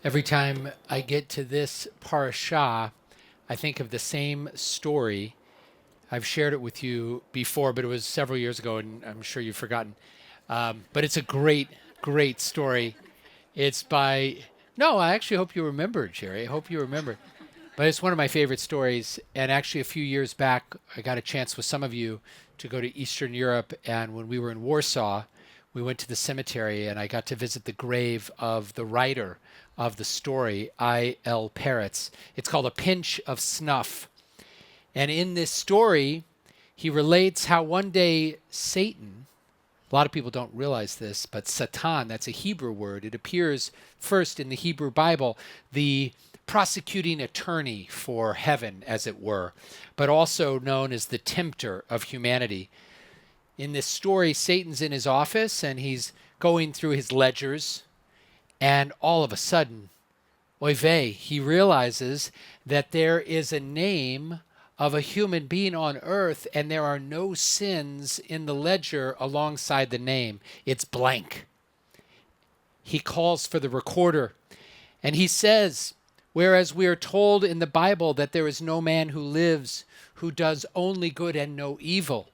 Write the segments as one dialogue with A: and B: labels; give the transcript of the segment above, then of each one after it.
A: Every time I get to this parashah, I think of the same story. I've shared it with you before, but it was several years ago, and I'm sure you've forgotten. But it's a great, great story. It's by, no, I actually hope you remember, Jerry. I hope you remember. But it's one of my favorite stories. And actually, a few years back, I got a chance with some of you to go to Eastern Europe. And when we were in Warsaw, we went to the cemetery and I got to visit the grave of the writer of the story, I.L. Peretz. It's called A Pinch of Snuff. And in this story, he relates how one day Satan, a lot of people don't realize this, but Satan, that's a Hebrew word. It appears first in the Hebrew Bible, the prosecuting attorney for heaven, as it were, but also known as the tempter of humanity. In this story, Satan's in his office and he's going through his ledgers, and all of a sudden, oy vey, he realizes that there is a name of a human being on earth and there are no sins in the ledger alongside the name. It's blank. He calls for the recorder and he says, whereas we are told in the Bible that there is no man who lives who does only good and no evil,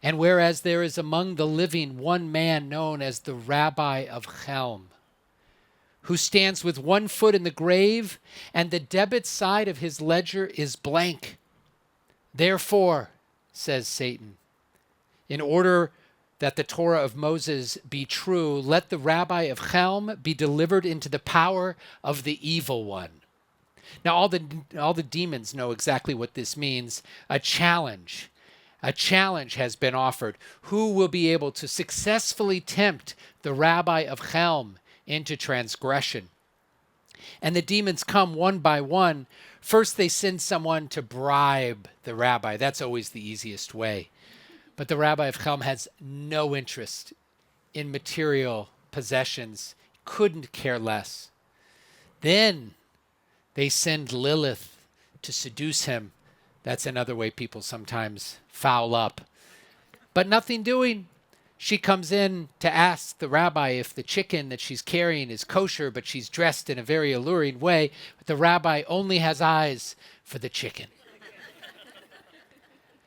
A: and whereas there is among the living one man known as the Rabbi of Chelm, who stands with one foot in the grave, and the debit side of his ledger is blank. Therefore, says Satan, in order that the Torah of Moses be true, let the Rabbi of Chelm be delivered into the power of the evil one. Now, all the demons know exactly what this means. A challenge. A challenge has been offered. Who will be able to successfully tempt the Rabbi of Chelm into transgression? And the demons come one by one. First, they send someone to bribe the rabbi. That's always the easiest way. But the Rabbi of Chelm has no interest in material possessions, couldn't care less. Then they send Lilith to seduce him. That's another way people sometimes foul up. But nothing doing. She comes in to ask the rabbi if the chicken that she's carrying is kosher, but she's dressed in a very alluring way. But the rabbi only has eyes for the chicken.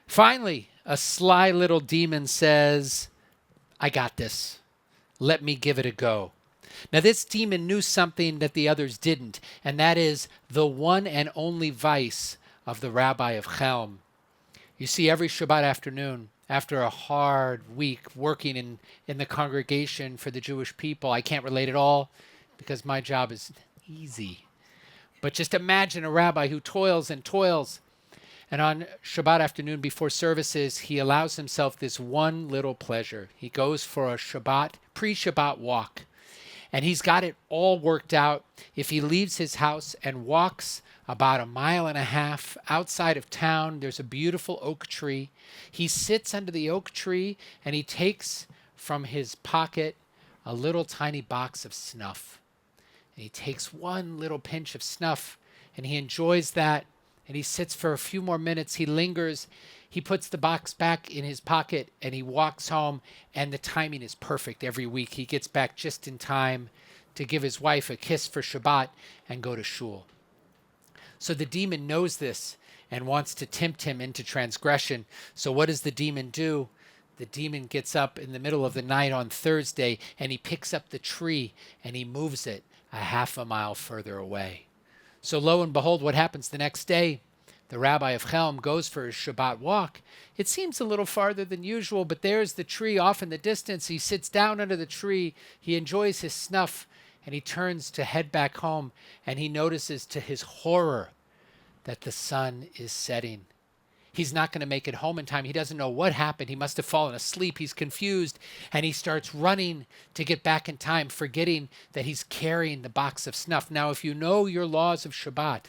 A: Finally, a sly little demon says, I got this. Let me give it a go. Now, this demon knew something that the others didn't, and that is the one and only vice of the Rabbi of Chelm. You see, every Shabbat afternoon, after a hard week working in the congregation for the Jewish people, I can't relate at all because my job is easy. But just imagine a rabbi who toils and toils. And on Shabbat afternoon before services, he allows himself this one little pleasure. He goes for a pre-Shabbat walk. And he's got it all worked out. If he leaves his house and walks about 1.5 miles outside of town, there's a beautiful oak tree. He sits under the oak tree and he takes from his pocket a little tiny box of snuff. And he takes one little pinch of snuff and he enjoys that. And he sits for a few more minutes. He lingers. He puts the box back in his pocket and he walks home, and the timing is perfect every week. He gets back just in time to give his wife a kiss for Shabbat and go to shul. So the demon knows this and wants to tempt him into transgression. So what does the demon do? The demon gets up in the middle of the night on Thursday and he picks up the tree and he moves it 0.5 mile further away. So lo and behold, what happens the next day? The Rabbi of Chelm goes for his Shabbat walk. It seems a little farther than usual, but there's the tree off in the distance. He sits down under the tree. He enjoys his snuff, and he turns to head back home, and he notices to his horror that the sun is setting. He's not going to make it home in time. He doesn't know what happened. He must have fallen asleep. He's confused, and he starts running to get back in time, forgetting that he's carrying the box of snuff. Now, if you know your laws of Shabbat,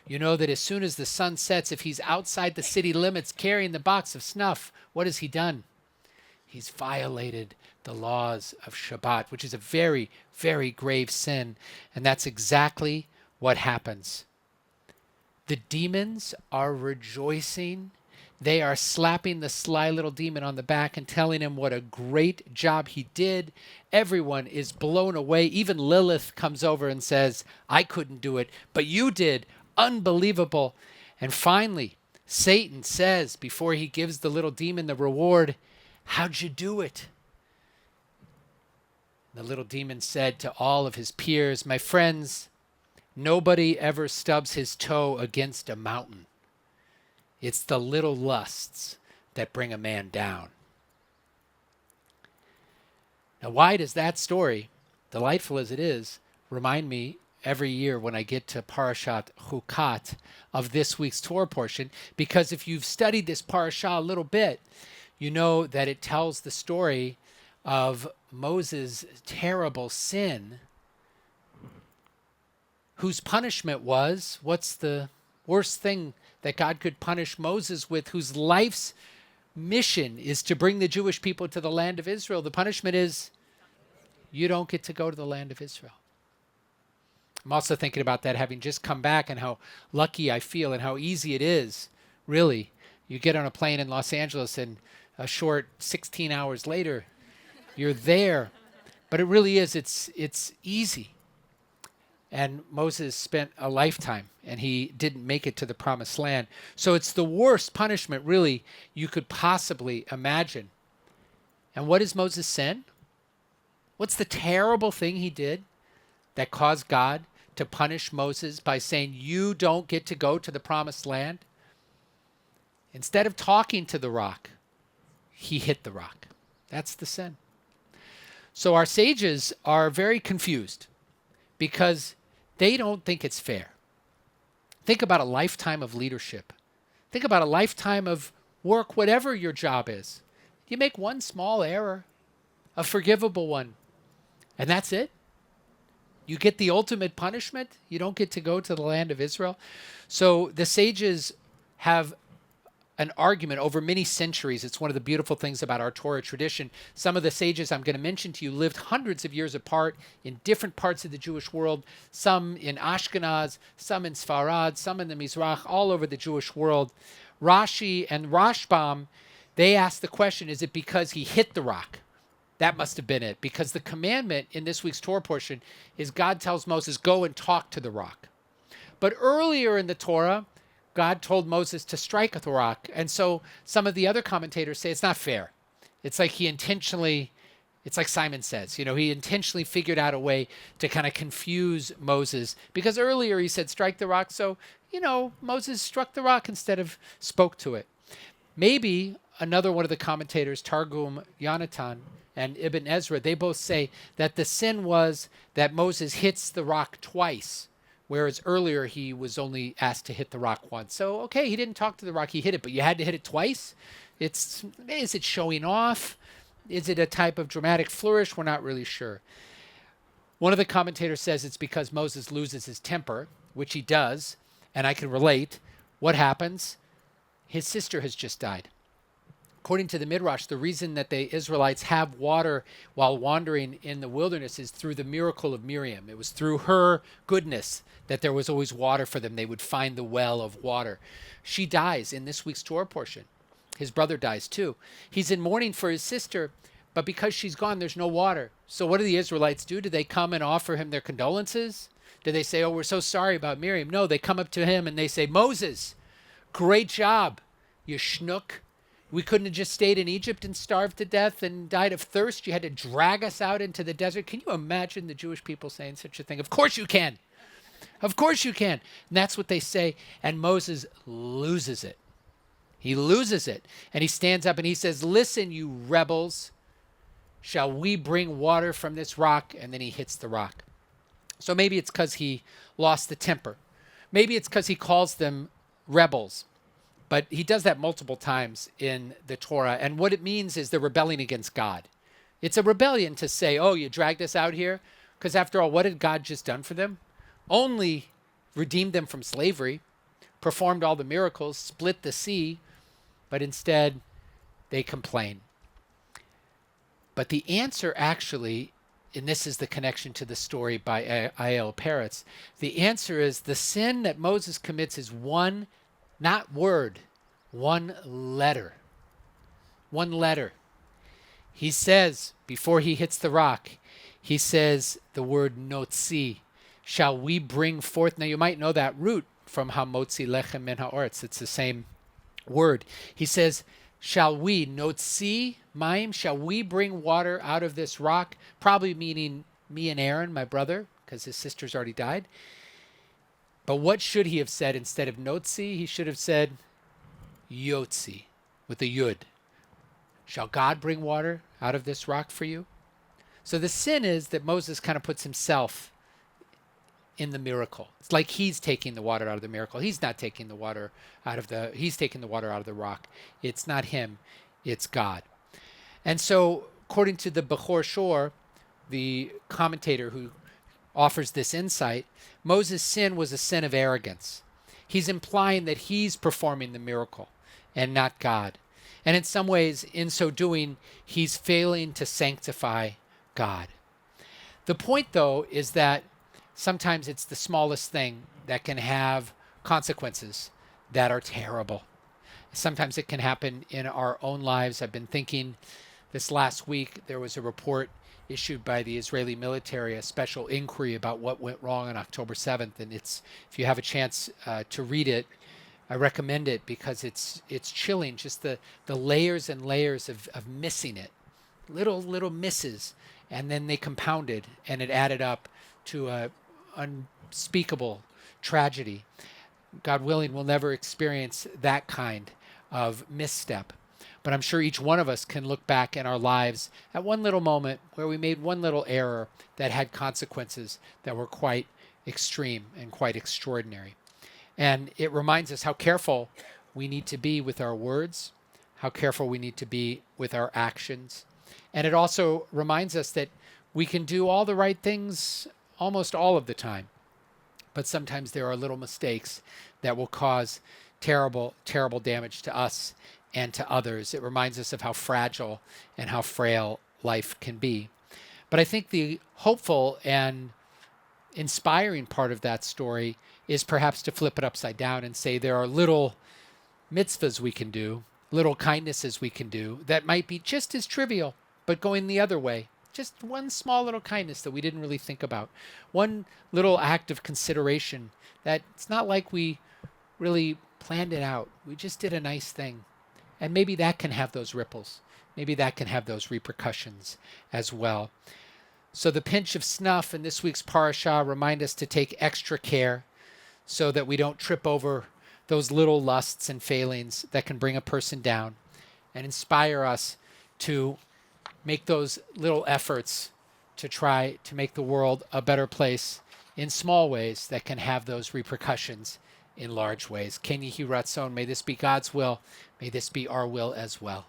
A: you know that as soon as the sun sets, if he's outside the city limits carrying the box of snuff, what has he done? He's violated the laws of Shabbat, which is a very, very grave sin. And that's exactly what happens. The demons are rejoicing They are slapping the sly little demon on the back and telling him what a great job he did. Everyone is blown away. Even Lilith comes over and says, I couldn't do it, but you did. Unbelievable. And finally, Satan says, before he gives the little demon the reward, how'd you do it? The little demon said to all of his peers, my friends, nobody ever stubs his toe against a mountain. It's the little lusts that bring a man down. Now, why does that story, delightful as it is, remind me every year when I get to Parashat Chukat of this week's Torah portion? Because if you've studied this parashah a little bit, you know that it tells the story of Moses' terrible sin, whose punishment was, what's the worst thing that God could punish Moses with, whose life's mission is to bring the Jewish people to the land of Israel? The punishment is, you don't get to go to the land of Israel. I'm also thinking about that, having just come back, and how lucky I feel and how easy it is, really. You get on a plane in Los Angeles and a short 16 hours later, you're there. But it really is, it's easy. And Moses spent a lifetime, and he didn't make it to the promised land. So it's the worst punishment, really, you could possibly imagine. And what is Moses' sin? What's the terrible thing he did that caused God to punish Moses by saying, you don't get to go to the promised land? Instead of talking to the rock, he hit the rock. That's the sin. So our sages are very confused because they don't think it's fair. Think about a lifetime of leadership. Think about a lifetime of work, whatever your job is. You make one small error, a forgivable one, and that's it. You get the ultimate punishment. You don't get to go to the land of Israel. So the sages have an argument over many centuries. It's one of the beautiful things about our Torah tradition. Some of the sages I'm going to mention to you lived hundreds of years apart in different parts of the Jewish world, some in Ashkenaz, some in Sfarad, some in the Mizrach, all over the Jewish world. Rashi and Rashbam, they ask the question, is it because he hit the rock? That must have been it, because the commandment in this week's Torah portion is God tells Moses, go and talk to the rock. But earlier in the Torah, God told Moses to strike the rock. And so some of the other commentators say it's not fair. It's like he intentionally, it's like Simon says, he intentionally figured out a way to kind of confuse Moses, because earlier he said strike the rock. So, Moses struck the rock instead of spoke to it. Maybe another one of the commentators, Targum Yonatan and Ibn Ezra, they both say that the sin was that Moses hits the rock twice, whereas earlier he was only asked to hit the rock once. So, okay, he didn't talk to the rock, he hit it, but you had to hit it twice? Is it showing off? Is it a type of dramatic flourish? We're not really sure. One of the commentators says it's because Moses loses his temper, which he does, and I can relate. What happens? His sister has just died. According to the Midrash, the reason that the Israelites have water while wandering in the wilderness is through the miracle of Miriam. It was through her goodness that there was always water for them. They would find the well of water. She dies in this week's Torah portion. His brother dies too. He's in mourning for his sister, but because she's gone, there's no water. So what do the Israelites do? Do they come and offer him their condolences? Do they say, oh, we're so sorry about Miriam? No, they come up to him and they say, Moses, great job, you schnook. We couldn't have just stayed in Egypt and starved to death and died of thirst. You had to drag us out into the desert. Can you imagine the Jewish people saying such a thing? Of course you can. Of course you can. And that's what they say. And Moses loses it. He loses it. And he stands up and he says, listen, you rebels, shall we bring water from this rock? And then he hits the rock. So maybe it's because he lost the temper. Maybe it's because he calls them rebels. But he does that multiple times in the Torah. And what it means is they're rebelling against God. It's a rebellion to say, oh, you dragged us out here? Because after all, what had God just done for them? Only redeemed them from slavery, performed all the miracles, split the sea, but instead they complain. But the answer actually, and this is the connection to the story by I.L. Peretz, the answer is the sin that Moses commits is one, not word, One letter. One letter. He says, before he hits the rock, he says the word notzi. Shall we bring forth? Now you might know that root from hamotzi lechem min haaretz. It's the same word. He says, shall we, notzi maim, shall we bring water out of this rock? Probably meaning me and Aaron, my brother, because his sister's already died. But what should he have said instead of notzi? He should have said yotzi with a yud. Shall God bring water out of this rock for you? So the sin is that Moses kind of puts himself in the miracle. It's like he's taking the water out of the miracle. He's not taking the water out of he's taking the water out of the rock. It's not him, it's God. And so according to the Bechor Shor, the commentator who offers this insight, Moses' sin was a sin of arrogance. He's implying that he's performing the miracle and not God. And in some ways, in so doing, he's failing to sanctify God. The point, though, is that sometimes it's the smallest thing that can have consequences that are terrible. Sometimes it can happen in our own lives. I've been thinking this last week, there was a report issued by the Israeli military, a special inquiry about what went wrong on October 7th. And if you have a chance to read it, I recommend it because it's chilling, just the layers and layers of missing it. Little misses, and then they compounded, and it added up to a unspeakable tragedy. God willing, we'll never experience that kind of misstep. But I'm sure each one of us can look back in our lives at one little moment where we made one little error that had consequences that were quite extreme and quite extraordinary. And it reminds us how careful we need to be with our words, how careful we need to be with our actions. And it also reminds us that we can do all the right things almost all of the time. But sometimes there are little mistakes that will cause terrible, terrible damage to us and to others. It reminds us of how fragile and how frail life can be. But I think the hopeful and inspiring part of that story is perhaps to flip it upside down and say there are little mitzvahs we can do, little kindnesses we can do that might be just as trivial, but going the other way. Just one small little kindness that we didn't really think about. One little act of consideration that it's not like we really planned it out. We just did a nice thing. And maybe that can have those ripples. Maybe that can have those repercussions as well. So the pinch of snuff in this week's parashah remind us to take extra care so that we don't trip over those little lusts and failings that can bring a person down, and inspire us to make those little efforts to try to make the world a better place in small ways that can have those repercussions in large ways. Ken Yehi Ratzon, may this be God's will. May this be our will as well.